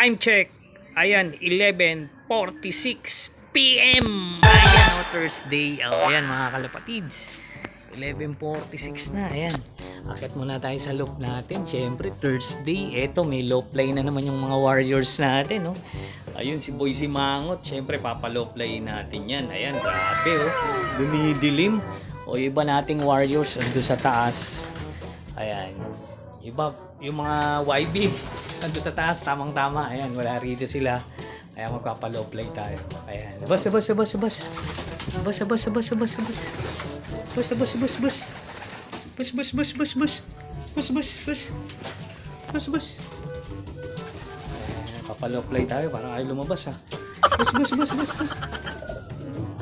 Time check. Ayan, 11:46 PM. Ayan, Thursday. Ayan mga kalapatids. 11:46 na. Ayan. Akit muna tayo sa loop natin. Siyempre, Thursday. Eto, may low play na naman yung mga Warriors natin. No? Ayun, si Boise Mangot. Siyempre, papalow play natin yan. Ayan, grabe. Oh. Dumidilim. O, iba nating Warriors ando sa taas. Ayan. Iba, yung mga YB ando sa taas, tamang-tama. Ayan, wala rito sila. Kaya magpapalow play tayo. Ayan. Bas. Bas. Papalow play tayo para ay lumabas ha.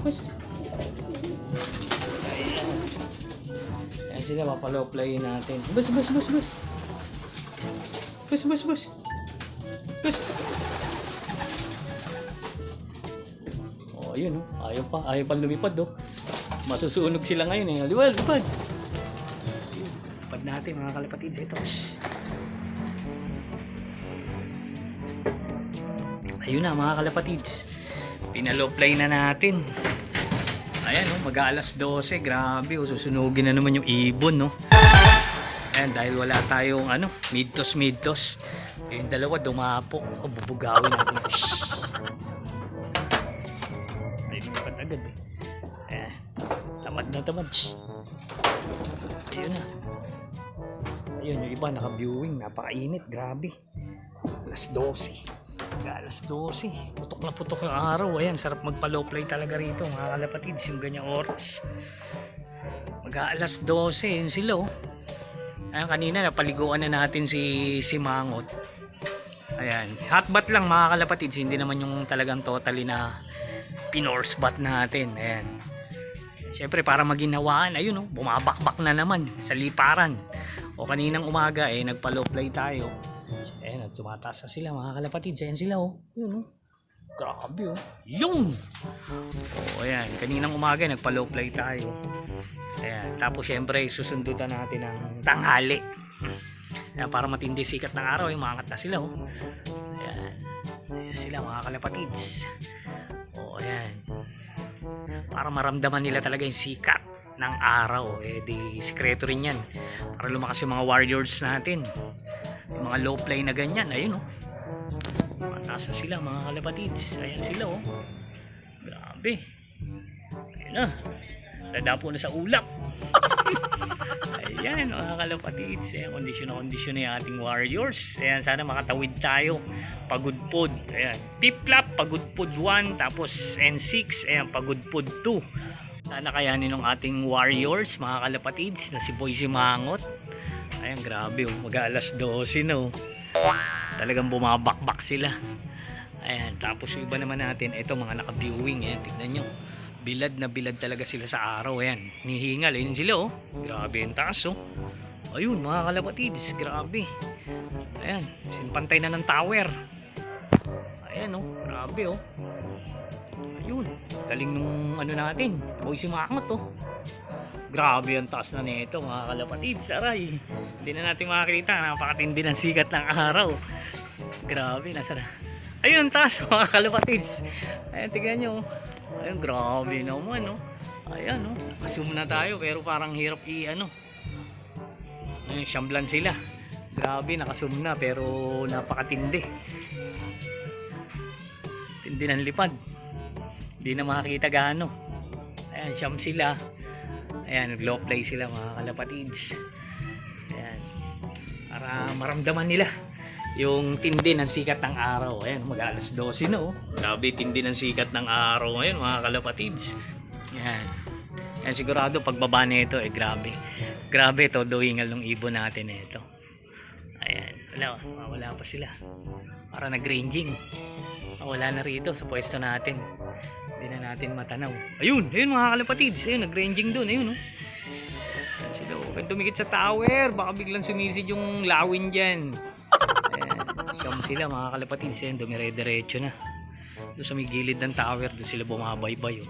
Bas. Ayan sila, papalow play natin. Bas. Oh, ayun oh. Ayaw pa lumipad oh. Masusunog sila ngayon eh. Lipad. Lipad natin mga kalapatids ito. Ayun na mga kalapatids. Pinalow play na natin. Ayan oh, mag-aalas 12. Grabe oh, susunugin na naman yung ibon no. Ayan, dahil wala tayong midtos. Yung dalawa dumapo. O, bubugawin natin. Ay, lumipad agad eh. Ayan, tamad. Ayun na. Ayun, yung iba naka-viewing. Napakainit, grabe. Alas 12. Alas 12. Putok na putok yung araw. Ayan, sarap magpa-low play talaga rito. Mga kalapatids, yung ganyang oras. Mag-aalas 12. Yun sila oh. Ayan, kanina napaliguan na natin si Mangot. Ayan, hot bath lang mga kalapatids. Hindi naman yung talagang totally na pinorse bath natin. Ayan. Siyempre para maginhawaan, ayun oh, bumabakbak na naman sa liparan. O kaninang umaga nagpa-low play tayo. Ayan, at tumataas na sila mga kalapatids. Ayan sila oh. Yun oh. Grabe oh. Yung! O ayan, kaninang umaga nagpa-low play tayo. Ayan, tapos syempre susundutan natin ng tanghali. Ayan, para matindi sikat ng araw, umangat na sila oh. Ayan. Ayan sila mga kalapatids. O ayan. Para maramdaman nila talaga yung sikat ng araw. Di sikreto rin yan. Para lumakas yung mga Warriors natin. Yung mga low play na ganyan, ayun oh. Mataas na sila mga kalapatids. Ayan sila oh. Grabe. Ayan na. Nadapo na sa ulap. Ayan mga kalapatids. Ayan, kondisyon na yung ating Warriors. Ayan, sana makatawid tayo. Pagudpod. Ayan, piplap, pagudpod 1. Tapos N6. Ayan, pagudpod 2. Sana kayanin ng ating Warriors mga kalapatids na si Boise Mangot. Ayan, grabe oh. Mag-aalas 12 no. Talagang bumabakbak sila. Ayan, tapos yung iba naman natin, ito mga naka-viewing. Ayan, tignan nyo. Bilad na bilad talaga sila sa araw. Ayan, nihingal. Ayun sila oh. Grabe yung taas oh. Ayun mga kalapatids, grabe. Ayan, sinpantay na ng tower. Ayan oh, grabe oh. Ayun, galing nung natin, Boise Mangot oh. Grabe ang taas na nito mga kalapatids. Aray, hindi na natin makakita. Napakatindi ng sikat ng araw. Grabe, nasa na. Ayun, taas mga kalapatids. Ayan, tignan nyo. Ayun, grabe naman no. Ayan no, assume na tayo pero parang hirap Ayun, siyamblan sila. Grabe, nakasum na pero napakatindi. Tindi ng lipad. Hindi na makakita gaano. Ayan, siyam sila. Ayan, nag-low play sila mga kalapatids. Ayan, para maramdaman nila yung tindi ng sikat ng araw. Ayan, mag-alas 12 na oh. Grabe, tindi ng sikat ng araw ngayon mga kalapatids. Ayan. Ayan, sigurado pagbaba nito grabe. Grabe to, doingal ng ibon natin ito. Ayan, wala pa sila. Para nag-ranging. Wala na rito sa pwesto natin. Hindi na natin matanaw. Ayun mga kalapatids. Ayun, nag-ranging doon. Ayun oh. Ayan sila oh. Huwag tumikit sa tower. Baka biglang sumisid yung lawin dyan. Siyam sila mga kalapatids. Ayan, dumire-diretso na. Doon sa may gilid ng tower, doon sila bumabaybay oh.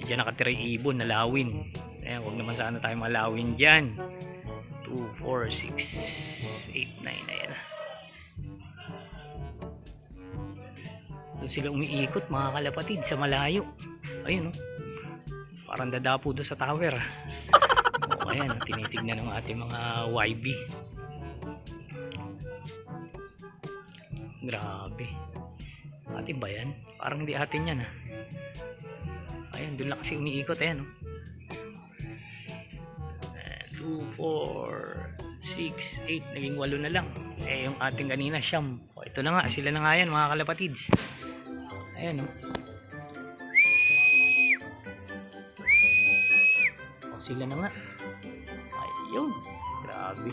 Diyan nakatira yung ibon na lawin. Ayan, huwag naman sana tayo malawin dyan. 2, 4, 6, 8, 9. Ayan. Doon sila umiikot mga kalapatid sa malayo. Ayun oh. Parang dadapo doon sa tower. O ayan, tinitignan ng ating mga YB. Grabe. Atin ba yan? Parang hindi atin yan ha. Ayan, doon lang kasi umiikot. Ayan oh. 2, 4, 6, 8. Naging 8 na lang. Eh yung ating kanina siyam. O ito na nga. Sila na nga yan mga kalapatids. Ayan oh. O sila na nga. Ayun. Grabe.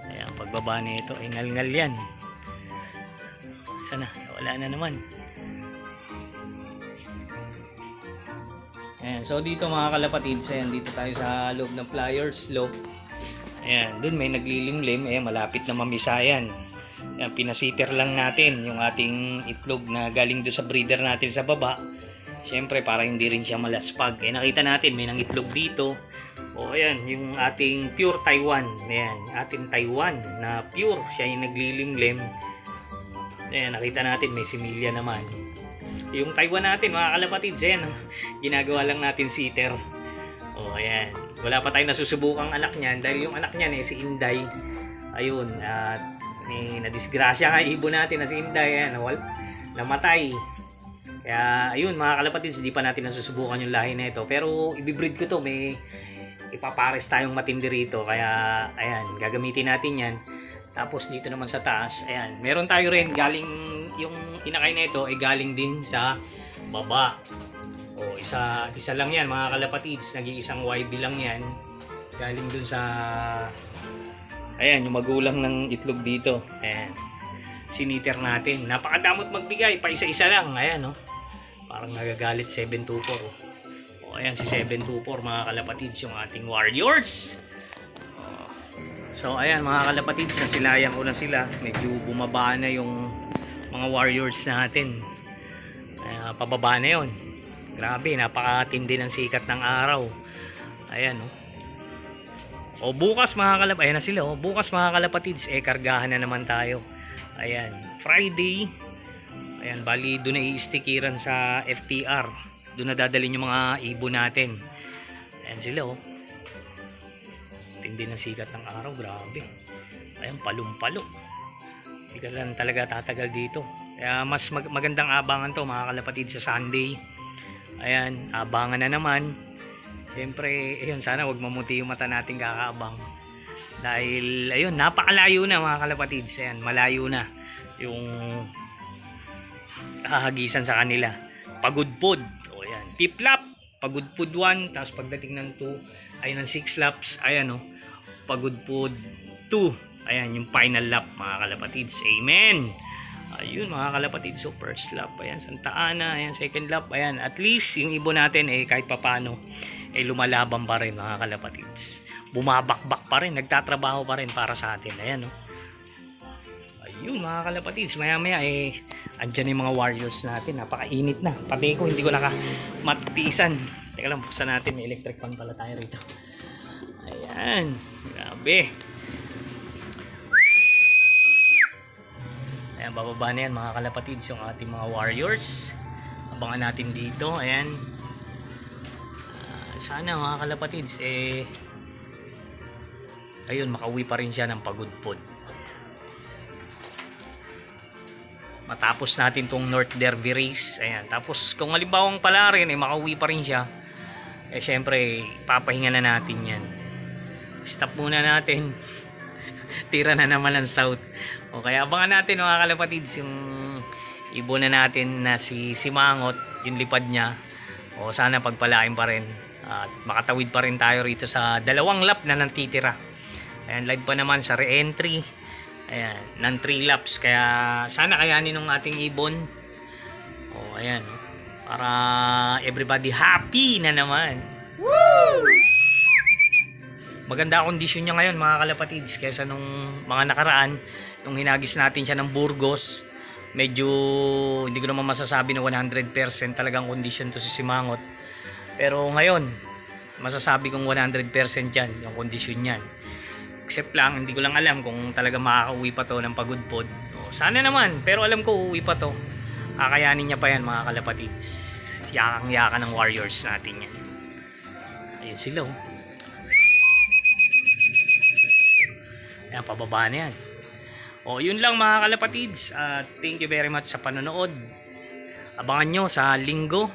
Ayan, pagbaba nito ay ngal-ngal yan. Sana, wala na naman. Ayan, so dito mga kalapatids, ayan, dito tayo sa loob ng Flyers Slope. Ayan, dun may naglilimlim, ayan, malapit na mamisayan. Ayan, pinasiter lang natin yung ating itlog na galing doon sa breeder natin sa baba. Siyempre, para hindi rin siya malaspag. Ayan, nakita natin, may nangitlog dito. O ayan, yung ating pure Taiwan. Ayan, ating Taiwan na pure, siya yung naglilimlim. Ayan, nakita natin, may similya naman. Yung Taiwan natin, mga kalapatids, ayan, ginagawa lang natin sitter. O, ayan. Wala pa tayong nasusubukang anak niyan dahil yung anak niyan si Inday. Ayun, at nadisgrasya nga ibon natin na si Inday, ayan, namatay. Kaya, ayun, mga kalapatids, di pa natin nasusubukan yung lahi na ito. Pero, ibibreed ko to, may ipapares tayong matindi rito. Kaya, ayan, gagamitin natin yan. Tapos dito naman sa taas, ayan, meron tayo rin galing, yung inakay na ito ay galing din sa baba. O isa lang yan mga kalapatids, nag-iisang YB lang yan. Galing dun sa, ayan, yung magulang ng itlog dito. Ayan, siniter natin. Napakadamot magbigay, pa isa-isa lang. Ayan no, parang nagagalit 724. O ayan si 724 mga kalapatids, yung ating warriors. So ayan mga kalapatids, nasilayan ko na sila. Medyo bumaba na yung mga warriors natin. Pababa na yun. Grabe, napakatindi ng sikat ng araw. Ayan oh. O bukas mga kalapatids, ayan na sila oh. Bukas mga kalapatids, kargahan na naman tayo. Ayan, Friday. Ayan, bali doon na i-stickiran sa FPR. Doon na dadalhin yung mga ibon natin. Ayan sila oh. Tindi ng sikat ng araw, grabe. Ayan, palong-palo. Hindi ka lang talaga tatagal dito. Kaya mas magandang abangan to mga kalapatid sa Sunday. Ayan, abangan na naman. Siyempre, ayun, sana wag mamuti yung mata natin kakaabang. Dahil, ayun, napakalayo na mga kalapatid. Ayan, malayo na yung hahagisan sa kanila. Pagudpod. O ayan, piplap. Pagudpod 1, tapos pagdating ng 2, ayun ang 6 laps. Ayan o, pagudpod 2. Ayan yung final lap mga kalapatids. Amen. Ayun mga kalapatids. So first lap, ayan Santa Ana. Ayan second lap. Ayan at least yung ibon natin kahit papano lumalaban pa rin mga kalapatids. Bumabakbak pa rin. Nagtatrabaho pa rin para sa atin. Ayan o. Ayun mga kalapatids. Maya maya andyan yung mga warriors natin. Napakainit na. Pati ko hindi ko matiisan. Teka lang, buksan natin. May electric fan pala tayo rito. Ayan. Grabe. Ayan, bababa na yan mga kalapatids yung ating mga warriors. Abangan natin dito. Ayan. Sana mga kalapatids ayun, makauwi pa rin siya ng pagudpod. Matapos natin tong North Derby race. Ayan. Tapos kung halimbawang pala rin makauwi pa rin siya, syempre papahinga na natin yan. Stop muna natin. Tira na naman ang south. O kaya abangan natin mga kalapatids yung ibon na natin na si Mangot, yung lipad niya. O sana pagpalain pa rin. At makatawid pa rin tayo rito sa 2 lap na nantitira. Ayan, live pa naman sa re-entry. Ayan, ng 3 laps. Kaya sana kayanin ng ating ibon. O ayan, para everybody happy na naman. Woo! Maganda kondisyon niya ngayon mga kalapatids kaysa nung mga nakaraan. Nung hinagis natin siya ng Burgos, medyo hindi ko naman masasabi na 100% talagang kondisyon to si Simangot. Pero ngayon, masasabi kong 100% yan, yung kondisyon niyan. Except lang, hindi ko lang alam kung talaga makakauwi pa to ng pagudpod. Sana naman, pero alam ko uuwi pa to. Kakayanin niya pa yan mga kalapatids. Yakang-yaka ng warriors natin yan. Ayun sila oh. Ayan, pababa na yan. O, yun lang mga kalapatids. Thank you very much sa panonood. Abangan nyo sa linggo.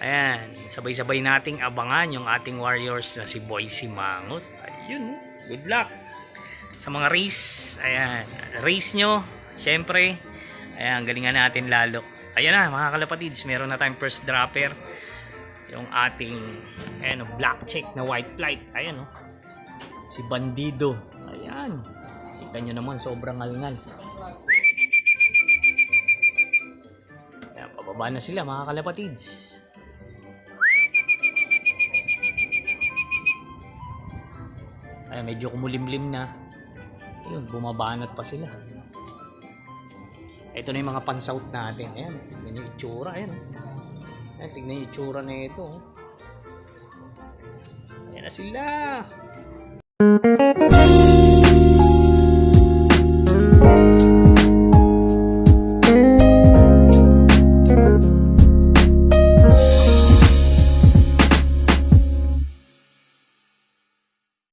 Ayan, sabay-sabay nating abangan yung ating warriors na si Boycie Mangot. Ayun, good luck sa mga race. Ayan, race nyo. Siyempre, ayan, galingan natin lalo. Ayan na mga kalapatids, meron na tayong first dropper. Yung ating ayan, black check na white flight. Ayan o. Si Bandido. Ayan. Kita nyo naman, sobrang ngal-ngal. Ayan, pababa na sila mga kalapatids. Ayan, medyo kumulimlim na. Ayun, bumabanat pa sila. Ito na yung mga pansout natin. Ayan, tignan yung itsura. Ayan, ayan, tignan yung itsura na ito. Ayan na sila.